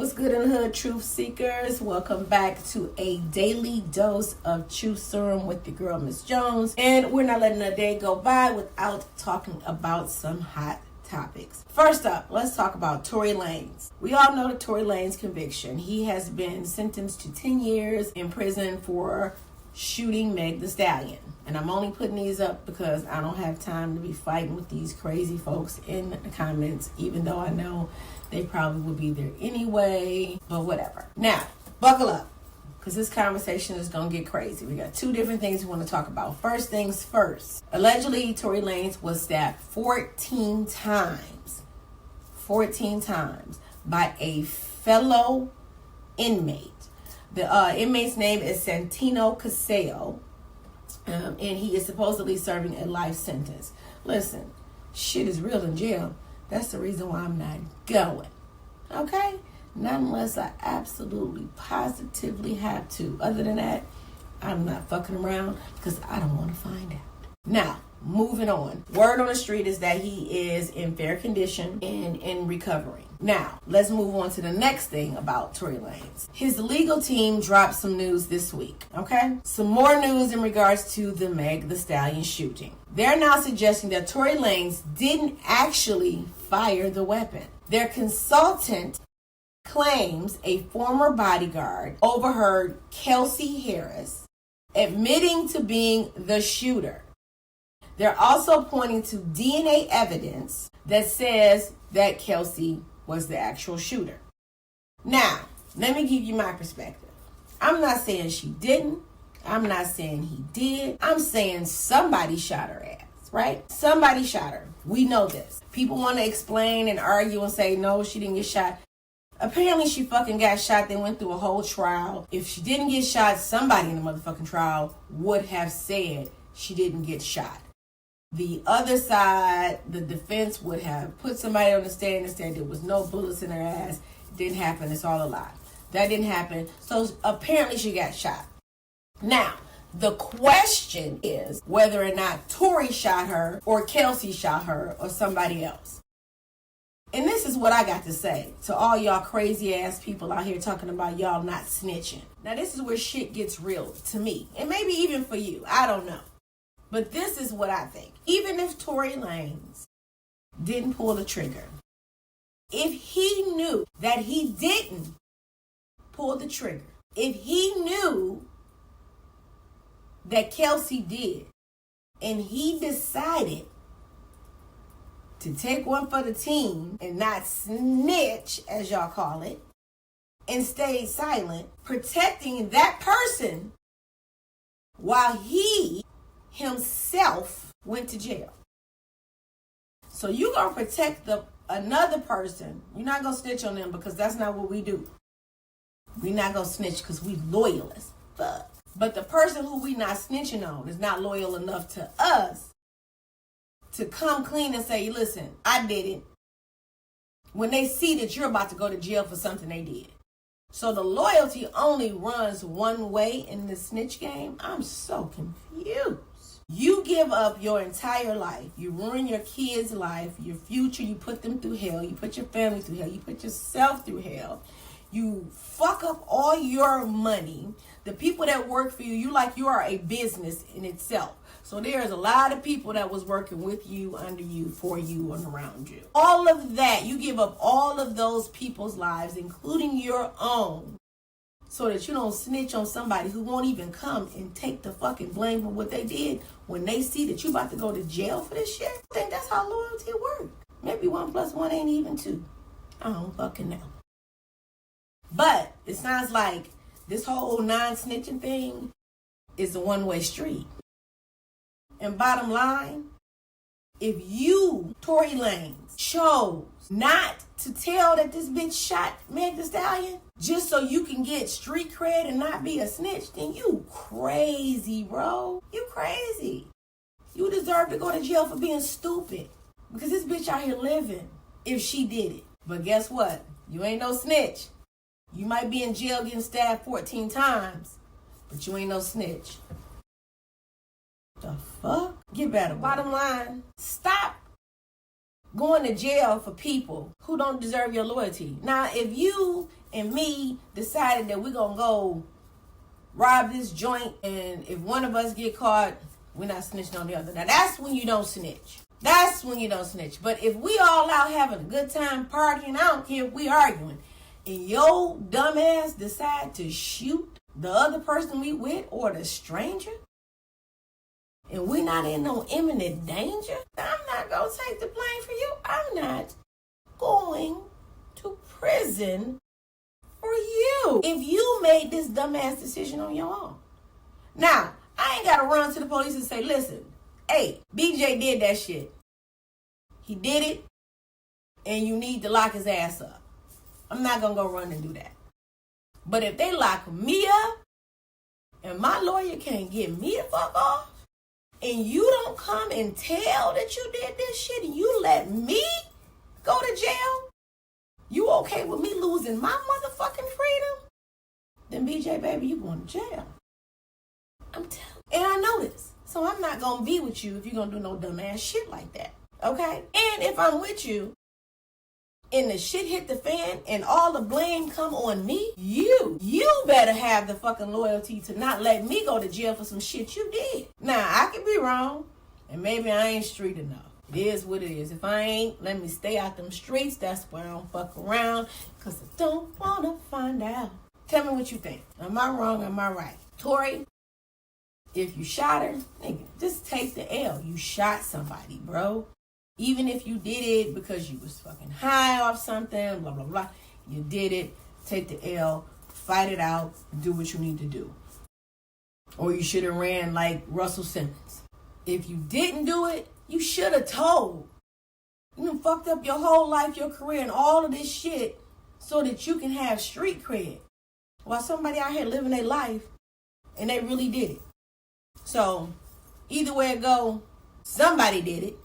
What's good in the hood, truth seekers? Welcome back to a daily dose of Truth Serum with your girl, Miss Jones. And we're not letting a day go by without talking about some hot topics. First up, let's talk about Tory Lanez. We all know the Tory Lanez conviction. He has been sentenced to 10 years in prison for shooting Megan Thee Stallion. And I'm only putting these up because I don't have time to be fighting with these crazy folks in the comments, even though I know they probably would be there anyway, but whatever. Now, buckle up, because this conversation is going to get crazy. We got two different things we want to talk about. First things first. Allegedly, Tory Lanez was stabbed 14 times. 14 times by a fellow inmate. The inmate's name is Santino Caseo, and he is supposedly serving a life sentence. Listen, shit is real in jail. That's the reason why I'm not going. Okay? Not unless I absolutely, positively have to. Other than that, I'm not fucking around because I don't want to find out. Now, moving on. Word on the street is that he is in fair condition and in recovery. Now, let's move on to the next thing about Tory Lanez. His legal team dropped some news this week, okay? Some more news in regards to the Megan Thee Stallion shooting. They're now suggesting that Tory Lanez didn't actually fire the weapon. Their consultant claims a former bodyguard overheard Kelsey Harris admitting to being the shooter. They're also pointing to DNA evidence that says that Kelsey was the actual shooter. Now, let me give you my perspective. I'm not saying she didn't. I'm not saying he did. I'm saying somebody shot her ass, right? Somebody shot her. We know this. People want to explain and argue and say, no, she didn't get shot. Apparently she fucking got shot. They went through a whole trial. If she didn't get shot, somebody in the motherfucking trial would have said she didn't get shot. The other side, the defense, would have put somebody on the stand and said there was no bullets in her ass. It didn't happen. It's all a lie. That didn't happen. So apparently she got shot. Now, the question is whether or not Tory shot her or Kelsey shot her or somebody else. And this is what I got to say to all y'all crazy ass people out here talking about y'all not snitching. Now, this is where shit gets real to me. And maybe even for you. I don't know. But this is what I think. Even if Tory Lanez didn't pull the trigger, if he knew that he didn't pull the trigger, if he knew that Kelsey did, and he decided to take one for the team and not snitch, as y'all call it, and stay silent, protecting that person while he himself went to jail. So you gonna protect another person. You're not gonna snitch on them because that's not what we do. We not gonna snitch because we loyal as fuck. But the person who we not snitching on is not loyal enough to us to come clean and say, listen, I did it. When they see that you're about to go to jail for something they did. So the loyalty only runs one way in the snitch game. I'm so confused. You give up your entire life. You ruin your kids' life, your future. You put them through hell. You put your family through hell. You put yourself through hell. You fuck up all your money. The people that work for you, you are a business in itself. So there's a lot of people that was working with you, under you, for you, and around you. All of that, you give up all of those people's lives, including your own, so that you don't snitch on somebody who won't even come and take the fucking blame for what they did when they see that you about to go to jail for this shit. I think that's how loyalty works. Maybe 1 + 1 ain't even 2. I don't fucking know. But it sounds like this whole non-snitching thing is a one-way street. And bottom line, if you, Tory Lanez, chose not to tell that this bitch shot Megan Thee Stallion just so you can get street cred and not be a snitch, then you crazy, bro. You crazy. You deserve to go to jail for being stupid. Because this bitch out here living if she did it. But guess what? You ain't no snitch. You might be in jail getting stabbed 14 times, but you ain't no snitch. The fuck? Get better. Bottom line, stop going to jail for people who don't deserve your loyalty. Now, if you and me decided that we're going to go rob this joint, and if one of us get caught, we're not snitching on the other. Now, that's when you don't snitch. That's when you don't snitch. But if we all out having a good time partying, I don't care if we arguing, and your dumb ass decide to shoot the other person we with or the stranger, and we're not in no imminent danger, I'm not going to take the blame for you. I'm not going to prison for you if you made this dumbass decision on your own. Now, I ain't got to run to the police and say, listen, hey, BJ did that shit. He did it, and you need to lock his ass up. I'm not going to go run and do that. But if they lock me up, and my lawyer can't get me the fuck off, and you don't come and tell that you did this shit, and you let me go to jail, you okay with me losing my motherfucking freedom? Then BJ, baby, you going to jail. I'm telling you. And I know this. So I'm not going to be with you if you're going to do no dumbass shit like that. Okay? And if I'm with you, and the shit hit the fan and all the blame come on me, you better have the fucking loyalty to not let me go to jail for some shit you did. Now, I could be wrong, and maybe I ain't street enough. It is what it is. If I ain't, let me stay out them streets. That's where I don't fuck around, because I don't want to find out. Tell me what you think. Am I wrong? Am I right? Tory, if you shot her, nigga, just take the L. You shot somebody, bro. Even if you did it because you was fucking high off something, blah, blah, blah. You did it. Take the L. Fight it out. Do what you need to do. Or you should have ran like Russell Simmons. If you didn't do it, you should have told. You done fucked up your whole life, your career, and all of this shit so that you can have street cred. While somebody out here living their life, and they really did it. So, either way it go, somebody did it.